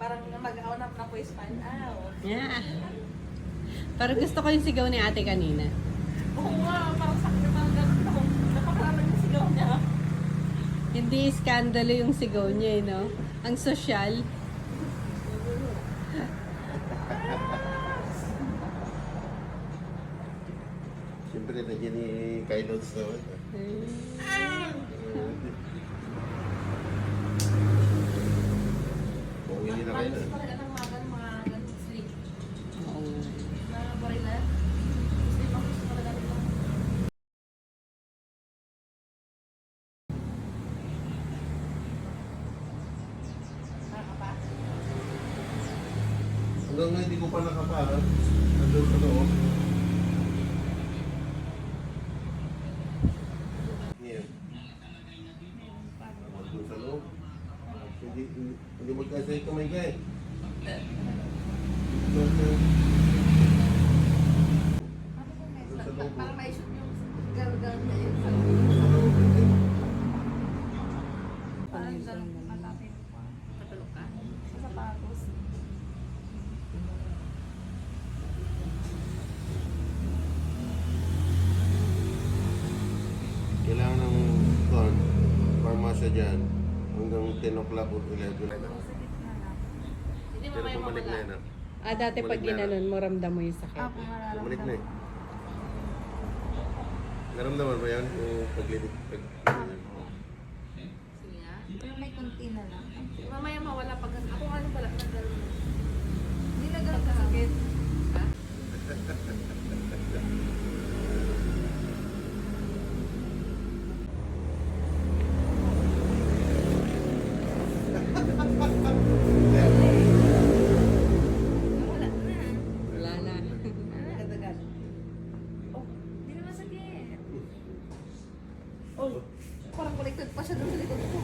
parang mag-aunap na po is pan out. Yeah. Parang gusto ko yung sigaw ni ate kanina. Oo nga, parang sakit parang gano'n ako. Napakalaman yung sigaw niya. Hindi iskandalo yung sigaw niya, eh, no? Ang sosyal. Siyempre, nandiyan ni Kylo sa kung hindi na kayo Malis talaga ng magan, mga ganun sleep. Oo nga. Mga barila. Sleep ang gusto talaga nila. Nakakapa. hanggang ngayon hindi ko pa nakaparang. Nandun sa loob. Ngayon. Nandun sa loob. Hindi magkasa yung kamay ka eh. Para ma-shoot yung gargal niya yun. Parang ganun matapin pa. Patulog ka? Sa sapatos. Kailangan ng pharmacia dyan hanggang 10 o'clock or 11. Hindi Pero mamaya bumalik na mawala. yun ah. Ah, dati pag ginanon mo, ramdam mo yung sakit. Ako Bumalik na eh. mararamdaman. Naramdaman ba yan? Yung paglilit? Sige nga. Pero may konti na lang. Mamaya mawala pag ako ano pala naggalon. Hindi na ganun kasakit. Ha? Wala na. Wala na. Agad-agad. Oh, hindi na masakit. Oh, parang connected pa siya doon sa likod ko.